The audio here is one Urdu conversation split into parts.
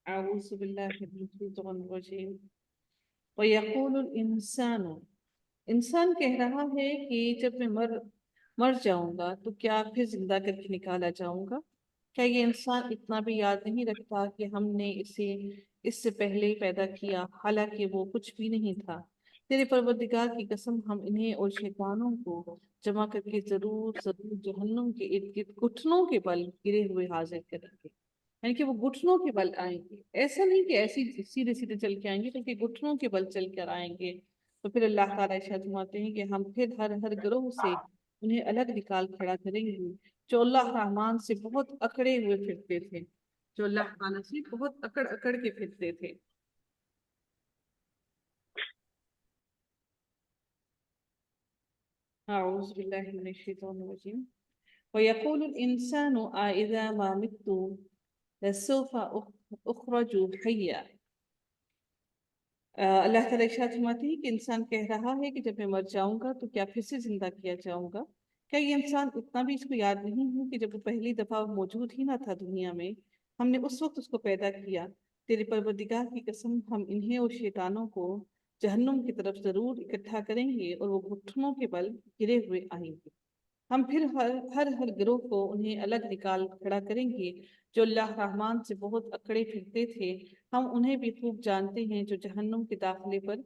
اعوذ باللہ من الشیطان الرجیم وَيَقُولُ الْإِنسَانُ انسان کہہ رہا ہے کہ جب میں مر جاؤں گا تو کیا پھر زندہ کر کے نکالا جاؤں گا؟ کیا یہ انسان اتنا بھی یاد نہیں رکھتا کہ ہم نے اسے اس سے پہلے ہی پیدا کیا، حالانکہ وہ کچھ بھی نہیں تھا؟ تیرے پروردگار کی قسم، ہم انہیں اور شیطانوں کو جمع کر کے ضرور ضرور جہنم کے ارد گرد گھٹنوں کے بل گرے ہوئے حاضر کریں گے۔ یعنی کہ وہ گھٹنوں کے بل آئیں گے، ایسا نہیں کہ ایسی سیدھے سیدھے چل کے آئیں گے، بلکہ گھٹنوں کے بل چل کر آئیں گے۔ تو پھر اللہ تعالیٰ ارشاد فرماتے ہیں کہ ہم پھر ہر گروہ سے انہیں الگ نکال کھڑا کریں گے جو اللہ رحمان سے بہت اکڑے ہوئے پھرتے تھے، جو اللہ تعالیٰ سے بہت اکڑ اکڑ کے پھرتے تھے۔ اعوذ باللہ من الشیطان الرجیم وَيَقُولُ الْإِنسَانُ أَإِذَا مَا مِتُّ لَسَوْفَ أُخْرَجُ حَيًّا۔ اللہ تعالیٰ ارشاد فرماتے ہیں کہ انسان کہہ رہا ہے کہ جب میں مر جاؤں گا تو کیا پھر سے زندہ کیا جاؤں گا؟ کیا یہ انسان اتنا بھی اس کو یاد نہیں ہے کہ جب وہ پہلی دفعہ موجود ہی نہ تھا دنیا میں، ہم نے اس وقت اس کو پیدا کیا؟ تیرے پروردگار کی قسم، ہم انہیں اور شیطانوں کو جہنم کی طرف ضرور اکٹھا کریں گے اور وہ گھٹنوں کے بل گرے ہوئے آئیں گے۔ ہم پھر ہر گروہ کو انہیں الگ نکال کھڑا کریں گے جو اللہ رحمان سے بہت اکڑے پھرتے تھے۔ ہم انہیں بھی خوب جانتے ہیں جو جہنم کے داخلے پر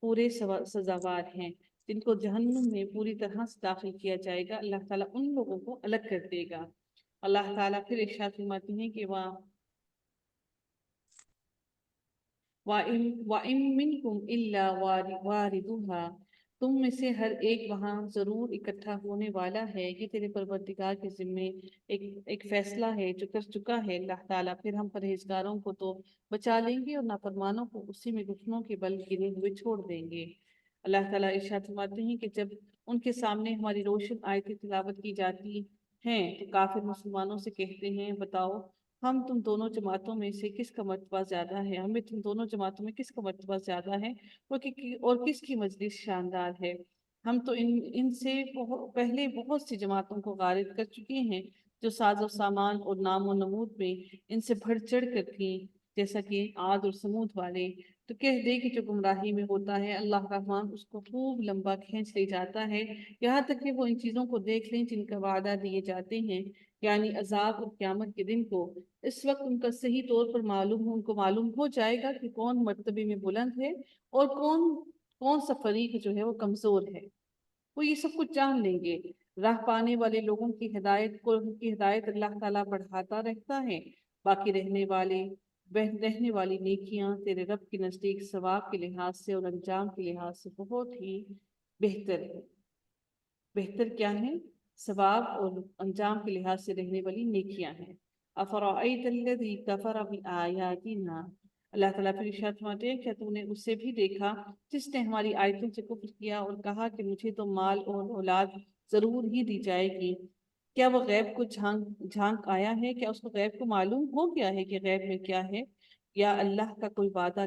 پورے سزاوار ہیں، جن کو جہنم میں پوری طرح سے داخل کیا جائے گا۔ اللہ تعالیٰ ان لوگوں کو الگ کر دے گا۔ اللہ تعالیٰ پھر ارشاد فرماتے ہیں کہ وَإِن مِّنكُمْ إِلَّا وَارِدُهَا، تم میں سے ہر ایک وہاں ضرور اکٹھا ہونے والا ہے۔ یہ تیرے پروردگار کے ذمے ایک فیصلہ ہے جو کر چکا ہے اللہ تعالیٰ۔ پھر ہم پرہیزگاروں کو تو بچا لیں گے اور نافرمانوں کو اسی میں گھٹنوں کے بل گرے ہوئے چھوڑ دیں گے۔ اللہ تعالیٰ ارشاد فرماتے ہیں کہ جب ان کے سامنے ہماری روشن آیتیں تلاوت کی جاتی ہیں تو کافر مسلمانوں سے کہتے ہیں، بتاؤ ہم تم دونوں جماعتوں میں سے کس کا مرتبہ زیادہ ہے، ہمیں تم دونوں جماعتوں میں کس کا مرتبہ زیادہ ہے اور کس کی مجلس شاندار ہے۔ ہم تو ان سے پہلے بہت سی جماعتوں کو غارت کر چکے ہیں جو ساز و سامان اور نام و نمود میں ان سے بڑھ چڑھ کر تھیں، جیسا کہ عاد اور سمود والے۔ تو کہہ دے کہ جو گمراہی میں ہوتا ہے اللہ رحمان اس کو خوب لمبا کھینچ لے جاتا ہے، یہاں تک کہ وہ ان چیزوں کو دیکھ لیں جن کا وعدہ دیے جاتے ہیں، یعنی عذاب اور قیامت کے دن کو۔ اس وقت ان کا صحیح طور پر ان کو معلوم ہو جائے گا کہ کون مرتبے میں بلند ہے اور کون سا فریق جو ہے وہ کمزور ہے۔ وہ یہ سب کچھ جان لیں گے۔ راہ پانے والے لوگوں کی ہدایت اللہ تعالیٰ بڑھاتا رہتا ہے، باقی رہنے والی نیکیاں تیرے رب کے نزدیک ثواب کے لحاظ سے اور انجام کے لحاظ سے بہت ہی بہتر ہے۔ بہتر کیا ہے؟ ثواب اور انجام کے لحاظ سے رہنے والی نیکیاں ہیں۔ افرأیت الذی کفر بآیاتنا، اللہ تعالیٰ پھر ارشاد فرماتے ہیں کیا تو نے اسے بھی دیکھا جس نے ہماری آیتوں سے کفر کیا اور کہا کہ مجھے تو مال اور اولاد ضرور ہی دی جائے گی؟ کیا وہ غیب کو جھانک آیا ہے؟ کیا اس کو غیب کو معلوم ہو گیا ہے کہ غیب میں کیا ہے؟ یا اللہ کا کوئی وعدہ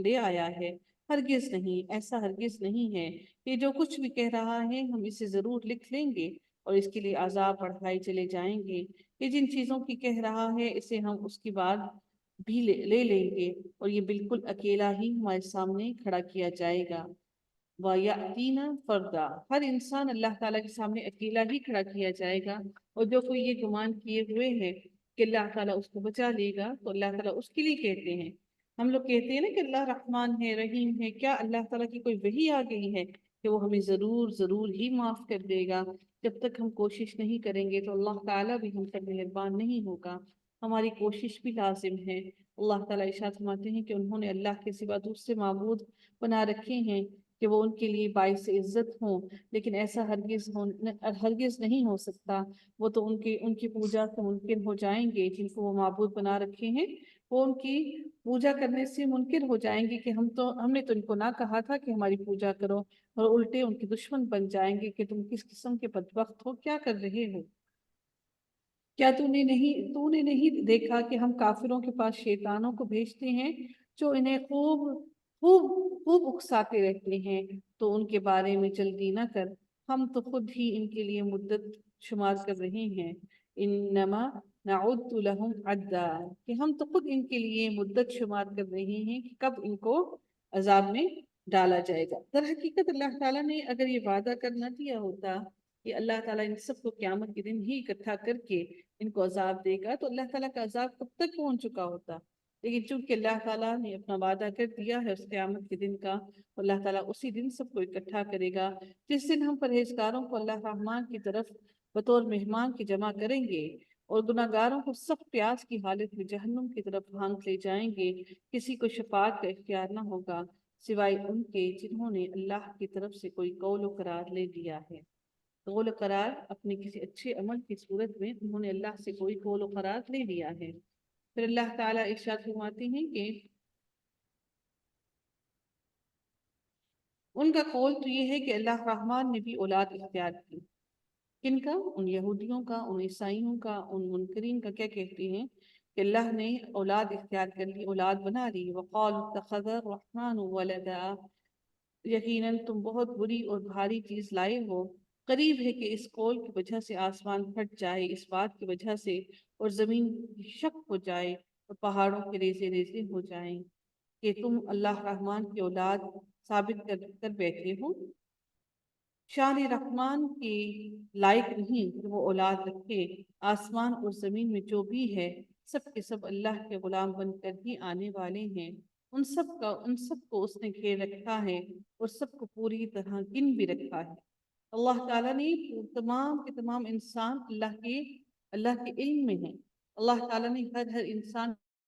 لے آیا ہے؟ ہرگز نہیں، ایسا ہرگز نہیں ہے۔ یہ جو کچھ بھی کہہ رہا ہے ہم اسے ضرور لکھ لیں گے اور اس کے لیے عذاب بڑھائے چلے جائیں گے۔ یہ جن چیزوں کی کہہ رہا ہے اسے ہم اس کی بعد بھی لے لیں گے اور یہ بالکل اکیلا ہی ہمارے سامنے کھڑا کیا جائے گا۔ وَيَأْتِينَا فَرْدًا، ہر انسان اللہ تعالیٰ کے سامنے اکیلا ہی کھڑا کیا جائے گا، اور جو کوئی یہ گمان کیے ہوئے ہے کہ اللہ تعالیٰ اس کو بچا لے گا تو اللہ تعالیٰ اس کے لیے کہتے ہیں، ہم لوگ کہتے ہیں نا کہ اللہ رحمان ہے، رحیم ہے، کیا اللہ تعالیٰ کی کوئی وحی آ گئی ہے کہ وہ ہمیں ضرور ہی معاف کر دے گا؟ جب تک ہم کوشش نہیں کریں گے تو اللہ تعالیٰ بھی ہم پر مہربان نہیں ہوگا۔ ہماری کوشش بھی لازم ہے۔ اللہ تعالیٰ ارشاد فرماتے ہیں کہ انہوں نے اللہ کے سوا دوسرے معبود بنا رکھے ہیں کہ وہ ان کے لیے باعث عزت ہوں، لیکن ایسا ہرگز نہیں ہو سکتا۔ وہ تو ان کی پوجا سے منکر ہو جائیں گے جن کو وہ معبود بنا رکھے ہیں، وہ ان کی پوجا کرنے سے منکر ہو جائیں گے کہ ہم نے تو ان کو نہ کہا تھا کہ ہماری پوجا کرو، اور الٹے ان کے دشمن بن جائیں گے کہ تم کس قسم کے بدبخت ہو، کیا کر رہے ہو؟ کیا تو نے نہیں دیکھا کہ ہم کافروں کے پاس شیطانوں کو بھیجتے ہیں جو انہیں خوب اکساتے رہتے ہیں؟ تو ان کے بارے میں جلدی نہ کر، ہم تو خود ہی ان کے لیے مدت شمار کر رہے ہیں۔ انما نعد لہم عدا، کہ ہم تو خود ان کے لیے مدت شمار کر رہے ہیں کہ کب ان کو عذاب میں ڈالا جائے گا۔ در حقیقت اللہ تعالیٰ نے اگر یہ وعدہ کر نہ دیا ہوتا کہ اللہ تعالیٰ ان سب کو قیامت کے دن ہی اکٹھا کر کے ان کو عذاب دے گا، تو اللہ تعالیٰ کا عذاب کب تک پہنچ چکا ہوتا۔ لیکن چونکہ اللہ تعالیٰ نے اپنا وعدہ کر دیا ہے اس قیامت کے دن کا، اللہ تعالیٰ اسی دن سب کو اکٹھا کرے گا، جس دن ہم پرہیزگاروں کو اللہ الرحمن کی طرف بطور مہمان کی جمع کریں گے، اور گناہ گاروں کو سخت پیاس کی حالت میں جہنم کی طرف ہانک لے جائیں گے۔ کسی کو شفاعت کا اختیار نہ ہوگا سوائے ان کے جنہوں نے اللہ کی طرف سے کوئی قول و قرار لے لیا ہے۔ قول و قرار اپنے کسی اچھے عمل کی صورت میں انہوں نے اللہ سے کوئی قول و قرار لے لیا ہے۔ پھر اللہ تعالیٰ ارشاد فرماتے ہیں کہ ان کا قول تو یہ ہے کہ اللہ الرحمن نے بھی اولاد اختیار کی۔ کن کا؟ ان یہودیوں کا، ان عیسائیوں کا، ان منکرین کا کیا کہتے ہیں کہ اللہ نے اولاد اختیار کر لی، اولاد بنا لی۔ وقالوا اتخذ الرحمن ولدا، یقیناً تم بہت بری اور بھاری چیز لائے ہو۔ قریب ہے کہ اس قول کی وجہ سے آسمان پھٹ جائے، اس بات کی وجہ سے، اور زمین شق ہو جائے اور پہاڑوں کے ریزے ریزے ہو جائیں کہ تم اللہ رحمان کی اولاد ثابت کر بیٹھے ہو۔ شان رحمان کے لائق نہیں کہ وہ اولاد رکھے۔ آسمان اور زمین میں جو بھی ہے سب کے سب اللہ کے غلام بن کر ہی آنے والے ہیں۔ ان سب کو اس نے گھیر رکھا ہے اور سب کو پوری طرح گن بھی رکھا ہے۔ اللہ تعالیٰ نے تمام کے تمام انسان اللہ کے علم میں ہیں۔ اللہ تعالیٰ نے ہر انسان